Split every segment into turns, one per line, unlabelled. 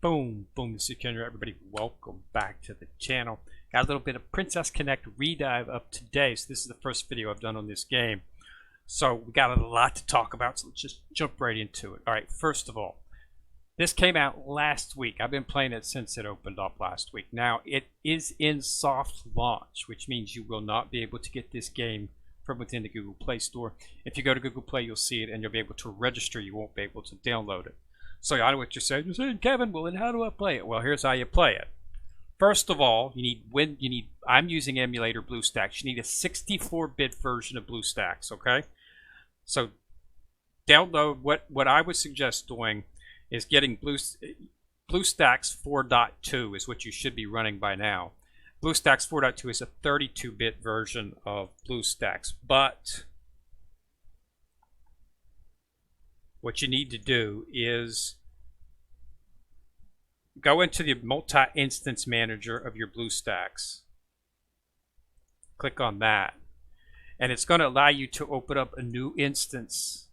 Boom, boom, this is Kendra. Everybody, welcome back to the channel. Got a little bit of Princess Connect ReDive up today. So this is the first video I've done on this game. So we got a lot to talk about, so let's just jump right into it. Alright, first of all, this came out last week. I've been playing it since it opened up last week. Now, it is in soft launch, which means you will not be able to get this game from within the Google Play Store. If you go to Google Play, you'll see it, and you'll be able to register. You won't be able to download it. So I know what you're saying. You're saying, Kevin, well, then how do I play it? Well, here's how you play it. First of all, I'm using emulator BlueStacks. You need a 64-bit version of BlueStacks, okay? So download, what I would suggest doing is getting BlueStacks 4.2 is what you should be running by now. BlueStacks 4.2 is a 32-bit version of BlueStacks, but what you need to do is go into the multi-instance manager of your BlueStacks. Click on that. And it's going to allow you to open up a new instance.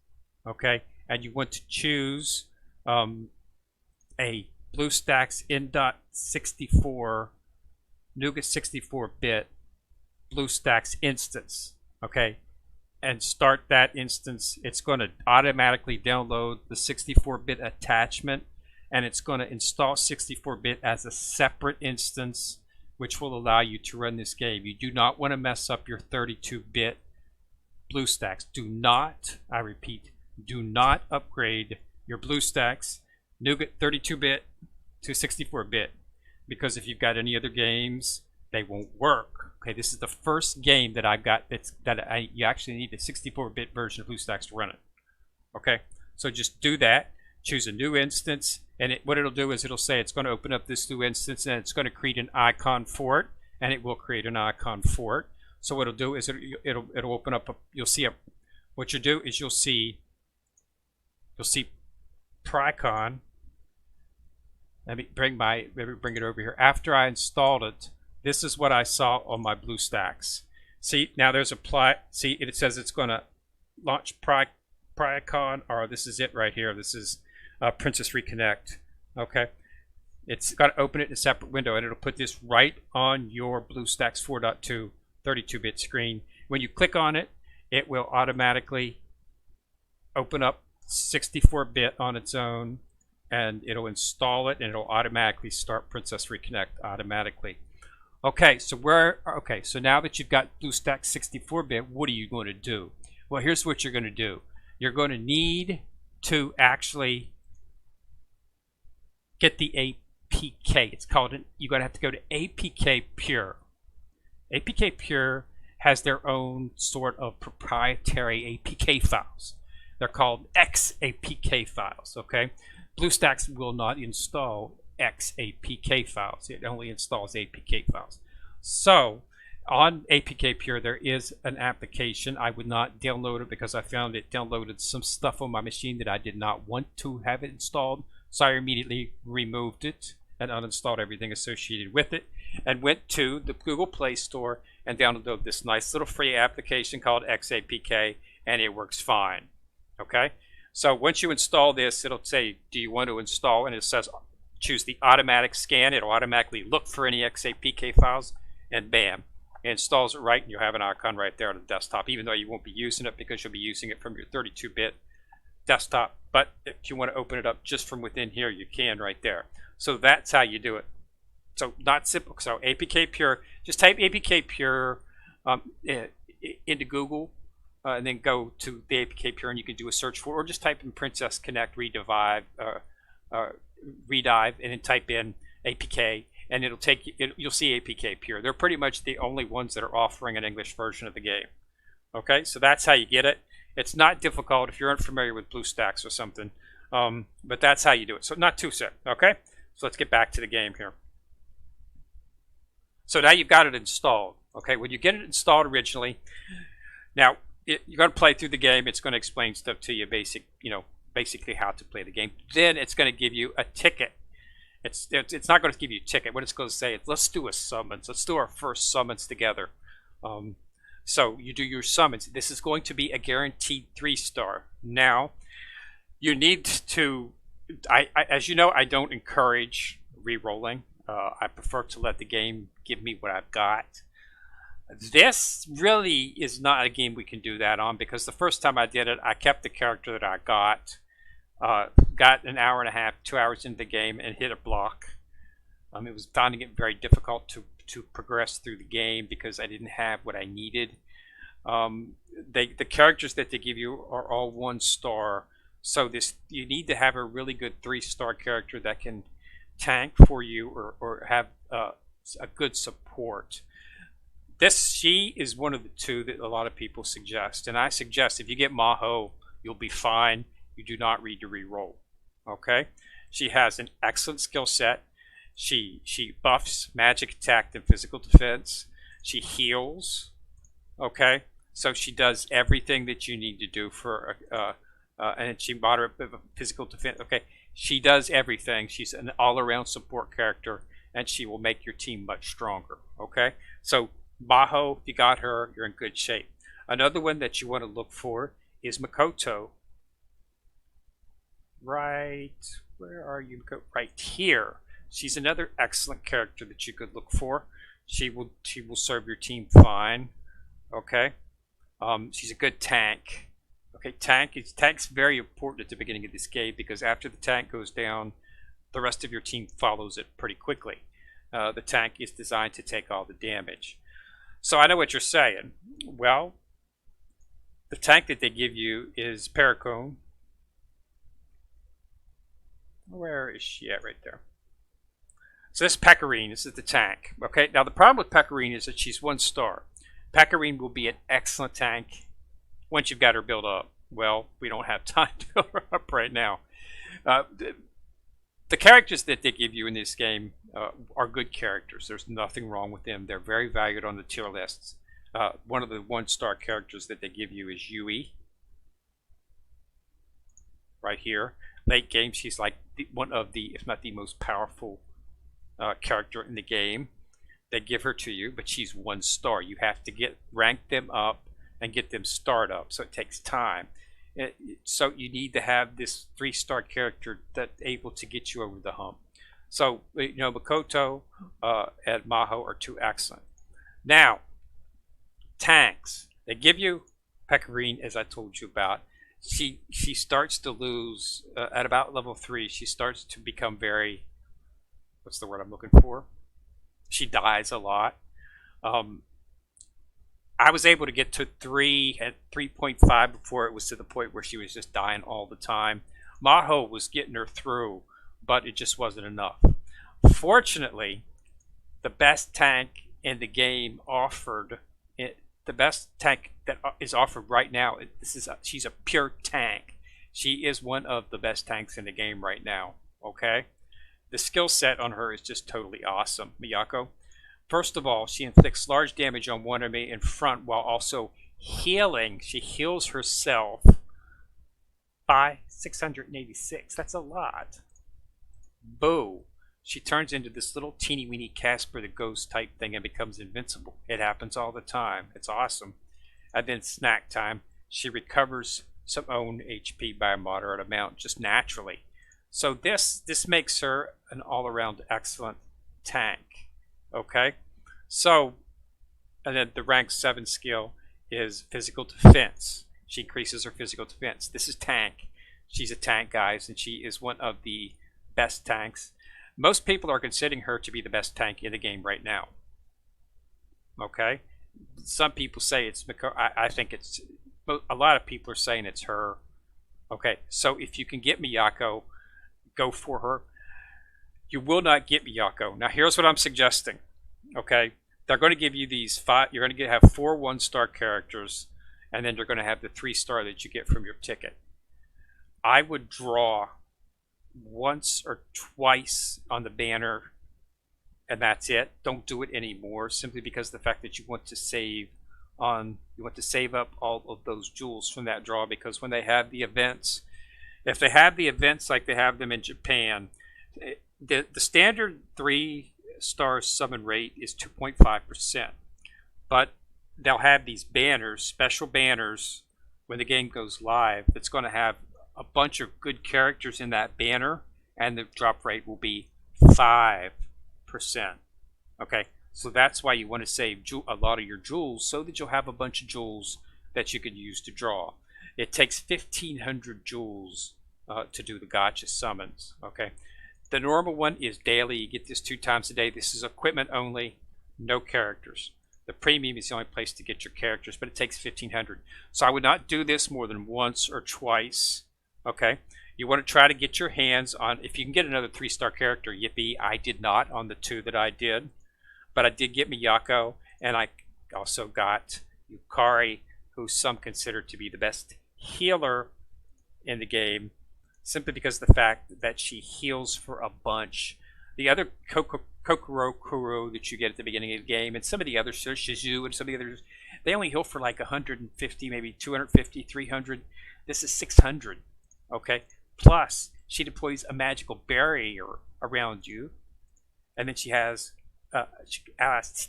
Okay? And you want to choose a BlueStacks N.64 Nougat 64-bit BlueStacks instance. Okay? And start that instance. It's going to automatically download the 64-bit attachment, and it's going to install 64-bit as a separate instance, which will allow you to run this game. You do not want to mess up your 32-bit BlueStacks. Do not, I repeat, do not upgrade your BlueStacks Nougat 32-bit to 64-bit, because if you've got any other games, they won't work. Okay, this is the first game that I've got you actually need a 64-bit version of BlueStacks to run it. Okay, so just do that. Choose a new instance, and what it'll do is it'll say it's going to open up this new instance, and it's going to create an icon for it, and it will create an icon for it. So what it'll do is it'll open up. What you do is you'll see Tricon. Let me bring it over here. After I installed it, this is what I saw on my BlueStacks. See, now there's see, it says it's going to launch Tricon, or this is it right here. This is Princess Reconnect. Okay, it's got to open it in a separate window, and it'll put this right on your BlueStacks 4.2 32-bit screen. When you click on it, it will automatically open up 64-bit on its own, and it'll install it, and it'll automatically start Princess Reconnect automatically. Okay, so now that you've got BlueStacks 64-bit, what are you going to do? Well, here's what you're going to do. You're going to need to actually get the APK. It's called you're going to have to go to APK Pure. APK Pure has their own sort of proprietary APK files. They're called XAPK files, okay? BlueStacks will not install XAPK files. It only installs APK files. So on APK Pure there is an application. I would not download it because I found it downloaded some stuff on my machine that I did not want to have it installed. So I immediately removed it and uninstalled everything associated with it, and went to the Google Play Store and downloaded this nice little free application called XAPK, and it works fine. Okay, so once you install this, it'll say, do you want to install, and it says choose the automatic scan. It'll automatically look for any XAPK files, and bam, it installs it right, and you'll have an icon right there on the desktop, even though you won't be using it because you'll be using it from your 32-bit desktop. But if you want to open it up just from within here, you can right there. So that's how you do it. So not simple. So APK Pure, just type APK Pure into Google, and then go to the APK Pure, and you can do a search for, or just type in Princess Connect ReDive, ReDive, and then type in APK, and it'll take you. You'll see APK Pure. They're pretty much the only ones that are offering an English version of the game. Okay, so that's how you get it. It's not difficult if you're unfamiliar with BlueStacks or something, but that's how you do it. So not too sick. Okay, so let's get back to the game here. So now you've got it installed. Okay, when you get it installed originally, now you're going to play through the game. It's going to explain stuff to you, basically how to play the game. Then it's going to give you a ticket. It's not going to give you a ticket. What it's going to say is, let's do a summons. Let's do our first summons together. So you do your summons. This is going to be a guaranteed 3-star. Now, you need to as you know, I don't encourage re-rolling. I prefer to let the game give me what I've got. This really is not a game we can do that on, because the first time I did it, I kept the character that I got an hour and a half, 2 hours into the game, and hit a block. It was finding it very difficult to progress through the game because I didn't have what I needed. The characters that they give you are all 1 star, so you need to have a really good 3-star character that can tank for you, or have a good support. She is one of the 2 that a lot of people suggest, and I suggest if you get Maho, you'll be fine. You do not need to re-roll. Okay, she has an excellent skill set. She buffs magic attack and physical defense. She heals. Okay, so she does everything that you need to do for and she moderate physical defense. Okay, she does everything. She's an all-around support character, and she will make your team much stronger. Okay, so Maho, if you got her, you're in good shape. Another one that you want to look for is Miyako. Right, where are you? Right here. She's another excellent character that you could look for. She will serve your team fine. Okay, she's a good tank. Okay, tank's very important at the beginning of this game, because after the tank goes down, the rest of your team follows it pretty quickly. The tank is designed to take all the damage. So I know what you're saying. Well, the tank that they give you is Paracone. Where is she at? Right there. So this is Pecorine. This is the tank. Okay, now the problem with Pecorine is that she's 1 star. Pecorine will be an excellent tank once you've got her built up. Well, we don't have time to build her up right now. The characters that they give you in this game are good characters. There's nothing wrong with them. They're very valued on the tier lists. One of the 1-star characters that they give you is Yui. Right here. Late game, she's like one of the, if not the most powerful character in the game. They give her to you, but she's 1 star. You have to rank them up and get them started up, so it takes time. So you need to have this 3-star character that's able to get you over the hump. So Miyako and Maho are 2 excellent. Now, tanks. They give you Pecorine, as I told you about. She starts to lose at about level 3. She starts to become very, what's the word I'm looking for? She dies a lot. I was able to get to 3 at 3.5 before it was to the point where she was just dying all the time. Maho was getting her through, but it just wasn't enough. Fortunately, the best tank in the game the best tank that is offered right now, she's a pure tank. She is one of the best tanks in the game right now. Okay, the skill set on her is just totally awesome. Miyako. First of all, she inflicts large damage on one enemy in front while also healing. She heals herself by 686. That's a lot. Boo. She turns into this little teeny weeny Casper the Ghost type thing and becomes invincible. It happens all the time. It's awesome. And then snack time. She recovers some own HP by a moderate amount just naturally. So this makes her an all-around excellent tank. Okay, so, and then the rank 7 skill is physical defense. She increases her physical defense. This is tank. She's a tank, guys, and she is one of the best tanks. Most people are considering her to be the best tank in the game right now. Okay, some people say it's Miyako. I think it's, a lot of people are saying it's her. Okay, so if you can get Miyako, go for her. You will not get Miyako. Now here's what I'm suggesting. Okay, they're going to give you these 5. You're going to have 4 1-star characters, and then you're going to have the 3-star that you get from your ticket. I would draw once or twice on the banner, and that's it. Don't do it anymore, simply because of the fact that you want to save up all of those jewels from that draw, because when they have the events, if they have the events like they have them in Japan, the standard 3-star summon rate is 2.5%, but they'll have these banners, special banners, when the game goes live, that's going to have a bunch of good characters in that banner, and the drop rate will be 5%. Okay, so that's why you want to save a lot of your jewels so that you'll have a bunch of jewels that you can use to draw. It takes 1,500 jewels to do the gotcha summons. Okay, the normal one is daily. You get this 2 times a day. This is equipment only, no characters. The premium is the only place to get your characters, but it takes 1,500. So I would not do this more than once or twice. Okay, you want to try to get your hands on, if you can get another 3-star character, yippee. I did not on the 2 that I did, but I did get Miyako, and I also got Yukari, who some consider to be the best healer in the game, simply because of the fact that she heals for a bunch. The other Kokoro Kuro that you get at the beginning of the game, and some of the others, Shizu and some of the others, they only heal for like 150, maybe 250, 300. This is 600. Okay, plus she deploys a magical barrier around you, and then she has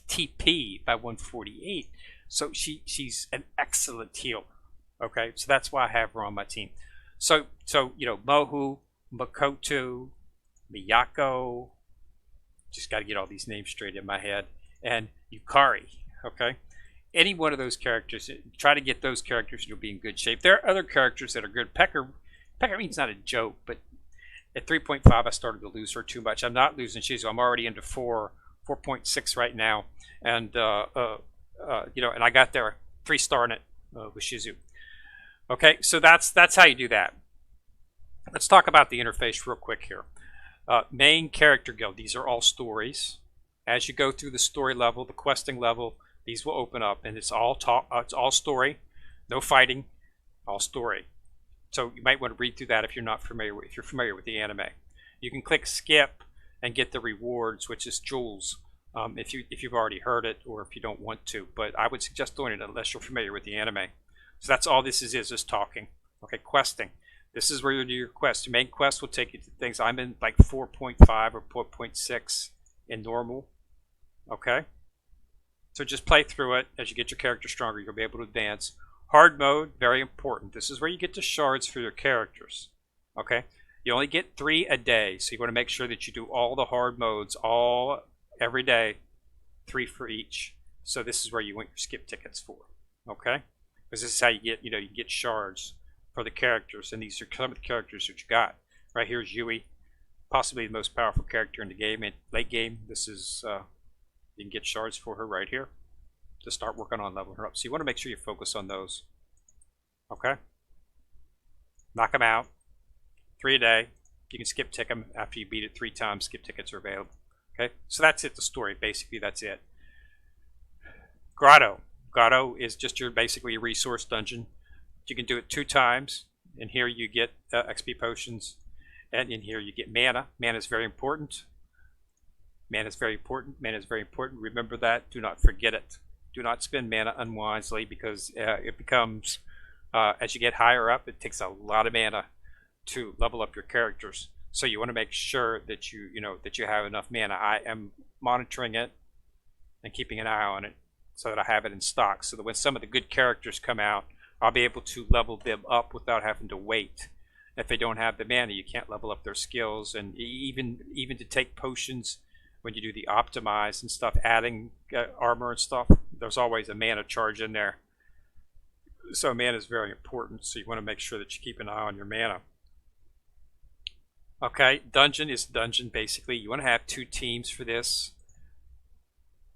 TP by 148. So she's an excellent healer. Okay, so that's why I have her on my team. So you know, Mohu, Makoto, Miyako, just got to get all these names straight in my head, and Yukari. Okay, any one of those characters, try to get those characters, and you'll be in good shape. There are other characters that are good. Peckerme's not a joke, but at 3.5 I started to lose her too much. I'm not losing Shizu. I'm already into 4.6 right now, and you know, and I got there 3-star in it with Shizu. Okay, so that's how you do that. Let's talk about the interface real quick here. Main character guild. These are all stories. As you go through the story level, the questing level, these will open up, and it's all it's all story, no fighting, all story. So you might want to read through that if you're not familiar with, if you're familiar with the anime. You can click skip and get the rewards, which is jewels, if you've already heard it or if you don't want to. But I would suggest doing it unless you're familiar with the anime. So that's all this is just talking. Okay, questing. This is where you do your quest. Your main quest will take you to things. I'm in like 4.5 or 4.6 in normal. Okay? So just play through it. As you get your character stronger, you'll be able to advance. Hard mode, very important. This is where you get the shards for your characters. Okay? You only get 3 a day, so you want to make sure that you do all the hard modes every day, 3 for each. So this is where you want your skip tickets for. Okay? Because this is how you get, you get shards for the characters, and these are some of the characters that you got. Right here is Yui, possibly the most powerful character in the game. In late game, this is you can get shards for her right here to start working on leveling her up. So you want to make sure you focus on those. Okay, knock them out. 3 a day. You can skip tick them after you beat it 3 times. Skip tickets are available. Okay, so that's it. The story, basically, that's it. Grotto. Grotto is just basically a resource dungeon. You can do it 2 times. In here you get XP potions, and in here you get mana. Mana is very important. Mana is very important. Mana is very important. Remember that. Do not forget it. Do not spend mana unwisely, because it becomes, as you get higher up, it takes a lot of mana to level up your characters. So you want to make sure that you have enough mana. I am monitoring it and keeping an eye on it so that I have it in stock, so that when some of the good characters come out, I'll be able to level them up without having to wait. If they don't have the mana, you can't level up their skills, and even to take potions when you do the optimize and stuff, adding armor and stuff, there's always a mana charge in there. So mana is very important, so you want to make sure that you keep an eye on your mana. Okay, dungeon is dungeon, basically. You want to have 2 teams for this.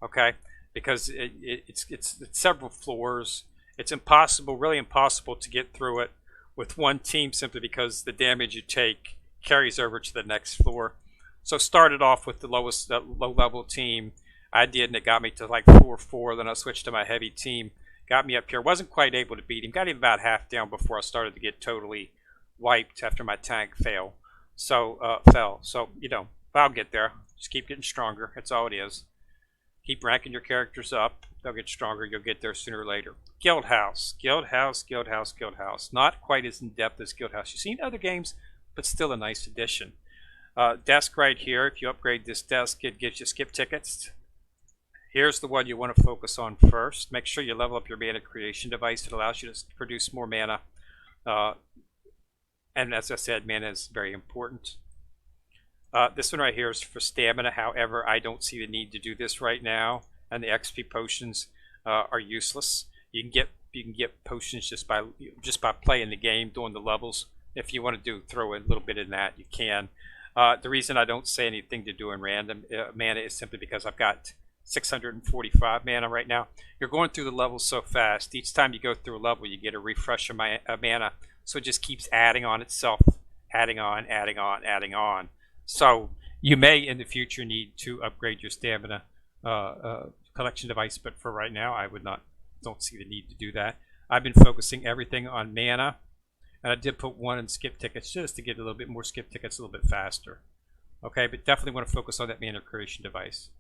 Okay, because it's several floors. It's impossible, really impossible, to get through it with 1 team, simply because the damage you take carries over to the next floor. So started off with the lowest low-level team. I did, and it got me to like 4-4. Then I switched to my heavy team. Got me up here. Wasn't quite able to beat him. Got him about half down before I started to get totally wiped after my tank fell. So I'll get there. Just keep getting stronger. That's all it is. Keep ranking your characters up. They'll get stronger. You'll get there sooner or later. Guild House. Guild House, Guild House, Guild House. Not quite as in-depth as Guild House you've seen in other games, but still a nice addition. Desk right here. If you upgrade this desk, it gives you skip tickets. Here's the one you want to focus on first. Make sure you level up your mana creation device. It allows you to produce more mana. And as I said, mana is very important. This one right here is for stamina. However, I don't see the need to do this right now, and the XP potions are useless. You can get potions just by playing the game, doing the levels. If you want to throw a little bit in that, you can. The reason I don't say anything to do in random mana is simply because I've got 645 mana right now. You're going through the levels so fast. Each time you go through a level, you get a refresh of mana, so it just keeps adding on itself, adding on, adding on, adding on. So you may in the future need to upgrade your stamina collection device, but for right now, I don't see the need to do that. I've been focusing everything on mana, and I did put one in skip tickets just to get a little bit more skip tickets a little bit faster. Okay, but definitely want to focus on that mana creation device.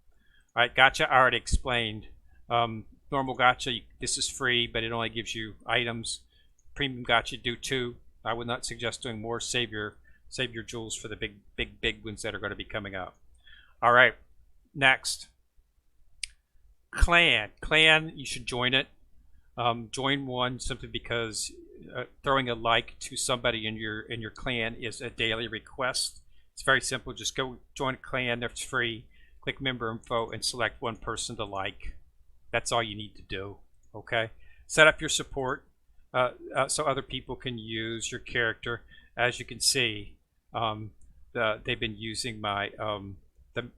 All right, gacha I already explained. Normal gacha, this is free, but it only gives you items. Premium gacha do too. I would not suggest doing more. Save your jewels for the big ones that are going to be coming up. All right, next. Clan, you should join it. Join one simply because throwing a like to somebody in your clan is a daily request. It's very simple. Just go join a clan. It's free. Click member info and select one person to like. That's all you need to do. Okay. Set up your support so other people can use your character. As you can see, they've been using my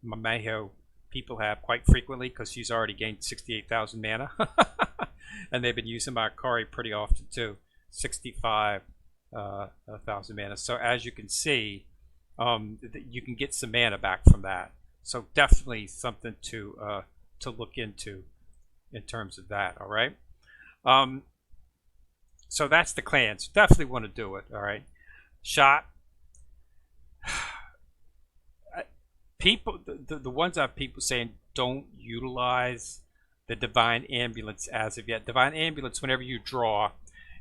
Miyako people have quite frequently because she's already gained 68,000 mana. And they've been using my Akari pretty often too, 65,000 mana. So as you can see, you can get some mana back from that. So definitely something to look into in terms of that. All right. So that's the clans. Definitely want to do it. All right. Shot. People, the ones I've people saying don't utilize the Divine Ambulance as of yet. Divine Ambulance, whenever you draw,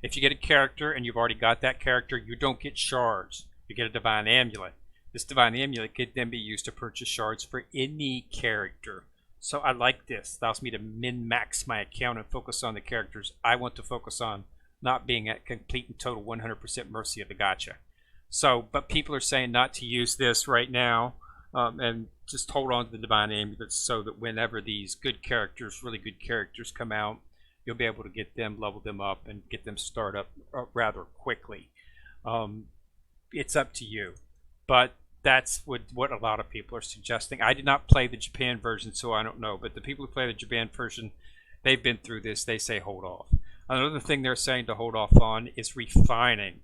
if you get a character and you've already got that character, you don't get shards. You get a Divine Amulet. This Divine Amulet could then be used to purchase shards for any character. So I like this. It allows me to min-max my account and focus on the characters I want to focus on, not being at complete and total 100% mercy of the gacha. So, but people are saying not to use this right now. And just hold on to the Divine Ambulance so that whenever these good characters, really good characters come out, you'll be able to get them, level them up, and get them started up rather quickly. It's up to you. But that's what a lot of people are suggesting. I did not play the Japan version, so I don't know. But the people who play the Japan version, they've been through this. They say hold off. Another thing they're saying to hold off on is refining.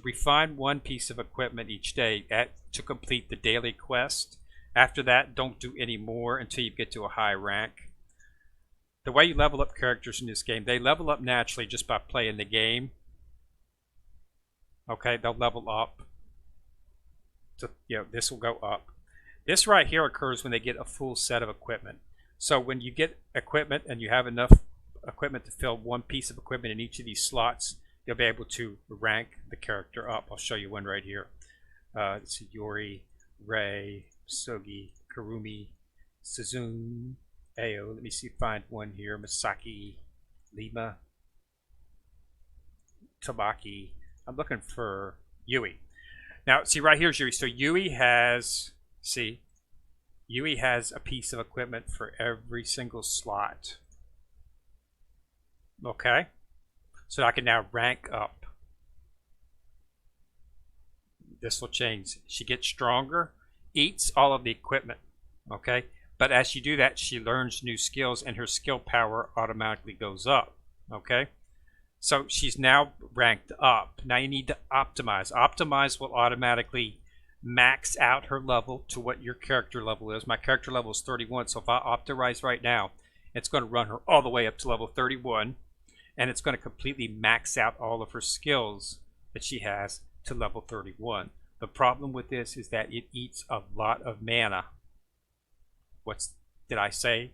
Refine one piece of equipment each day to complete the daily quest. After that, don't do any more until you get to a high rank. The way you level up characters in this game, they level up naturally just by playing the game. Okay, they'll level up. So, this will go up. This right here occurs when they get a full set of equipment. So when you get equipment and you have enough equipment to fill one piece of equipment in each of these slots, you'll be able to rank the character up. I'll show you one right here. It's Yori, Rei, Sogi, Kurumi, Suzune, Ayo. Let me see, find one here. Misaki, Lima, Tabaki. I'm looking for Yui. Now, see right here's Yui. So Yui has a piece of equipment for every single slot. Okay. So I can now rank up. This will change. She gets stronger, eats all of the equipment. Okay. But as she do that, she learns new skills and her skill power automatically goes up. Okay. So she's now ranked up. Now you need to optimize. Optimize will automatically max out her level to what your character level is. My character level is 31. So if I optimize right now, it's going to run her all the way up to level 31. And it's going to completely max out all of her skills that she has to level 31. The problem with this is that it eats a lot of mana. Did I say?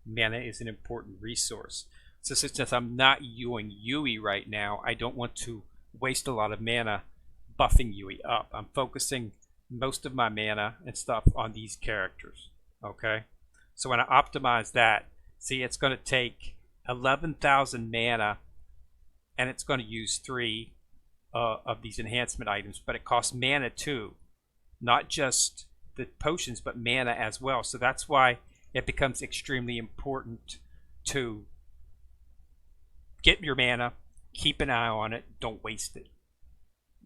Mana is an important resource. So since I'm not using Yui right now, I don't want to waste a lot of mana buffing Yui up. I'm focusing most of my mana and stuff on these characters. Okay? So when I optimize that, see, it's going to take 11,000 mana, and it's going to use 3 of these enhancement items, but it costs mana too. not just the potions, but mana as well. So that's why it becomes extremely important to get your mana, keep an eye on it, don't waste it.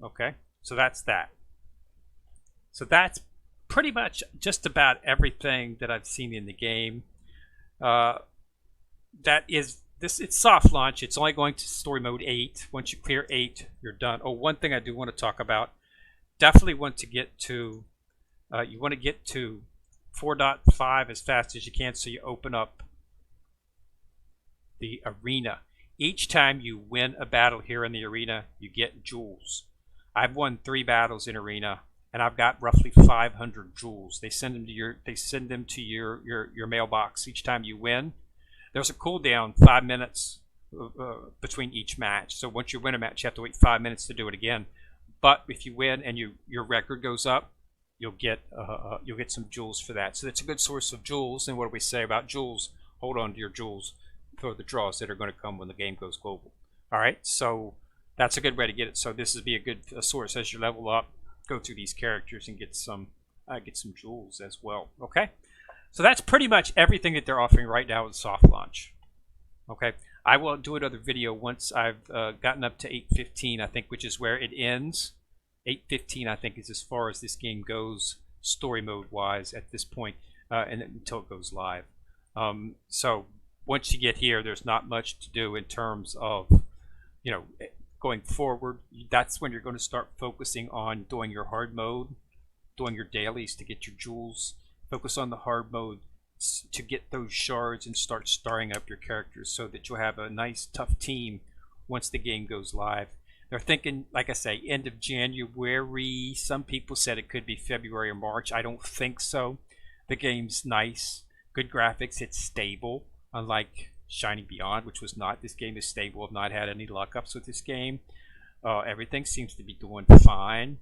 Okay, so that's that. So that's pretty much just about everything that I've seen in the game. That is this. It's soft launch. It's only going to story mode 8. Once you clear 8, you're done. Oh, one thing I do want to talk about. Definitely want to get to. You want to get to 4.5 as fast as you can, so you open up the arena. Each time you win a battle here in the arena, you get jewels. I've won 3 battles in arena, and I've got roughly 500 jewels. They send them to your mailbox each time you win. There's a cooldown 5 minutes between each match. So once you win a match, you have to wait 5 minutes to do it again. But if you win and your record goes up, you'll get some jewels for that. So that's a good source of jewels. And what do we say about jewels? Hold on to your jewels for the draws that are going to come when the game goes global. All right, so that's a good way to get it. So this would be a good source as you level up. Go through these characters and get some jewels as well. Okay, so that's pretty much everything that they're offering right now with soft launch. Okay, I will do another video once I've gotten up to 8.15, I think, which is where it ends. 8.15, I think, is as far as this game goes story mode wise at this point, and until it goes live. So once you get here, there's not much to do in terms of, you know, going forward. That's when you're going to start focusing on doing your hard mode, doing your dailies to get your jewels. Focus on the hard mode to get those shards and start starring up your characters so that you'll have a nice tough team once the game goes live. They're thinking, like I say, end of January. Some people said it could be February or March. I don't think so. The game's nice, good graphics, it's stable, unlike Shining Beyond, which was not. This game is stable. I've not had any luck ups with this game. Everything seems to be doing fine.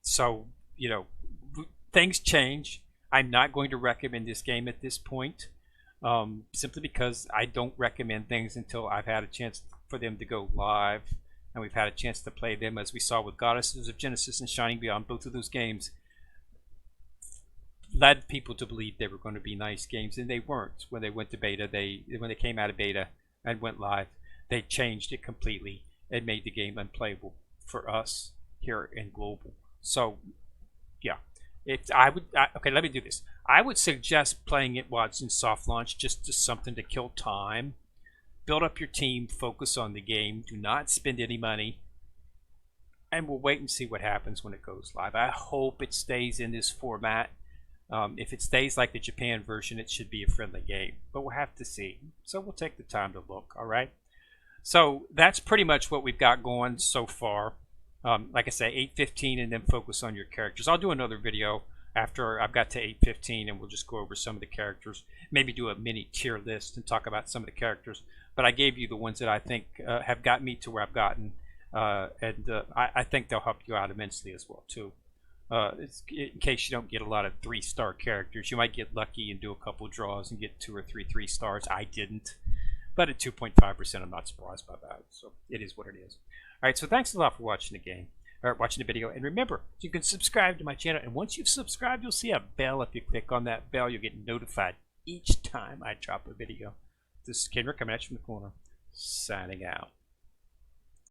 So, you know, things change. I'm not going to recommend this game at this point, simply because I don't recommend things until I've had a chance for them to go live, and we've had a chance to play them, as we saw with Goddesses of Genesis and Shining Beyond. Both of those games led people to believe they were going to be nice games, and they weren't. When they went to beta, when they came out of beta and went live, they changed it completely and made the game unplayable for us here in global. So yeah, okay, let me do this. I would suggest playing it while it's in soft launch, just as something to kill time. Build up your team, focus on the game, do not spend any money, and we'll wait and see what happens when it goes live. I hope it stays in this format. If it stays like the Japan version, it should be a friendly game, but we'll have to see. So we'll take the time to look. All right, so that's pretty much what we've got going so far. Like I say, 8.15, and then focus on your characters. I'll do another video after I've got to 8.15, and we'll just go over some of the characters, maybe do a mini tier list and talk about some of the characters. But I gave you the ones that I think have got me to where I've gotten, and I think they'll help you out immensely as well too. In case you don't get a lot of 3-star characters, you might get lucky and do a couple draws and get 2 or 3 3-stars. I didn't, but at 2.5%, I'm not surprised by that. So it is what it is. All right, so thanks a lot for watching the game, or watching the video. And remember, you can subscribe to my channel. And once you've subscribed, you'll see a bell. If you click on that bell, you'll get notified each time I drop a video. This is Kendrick coming at you from the corner, signing out.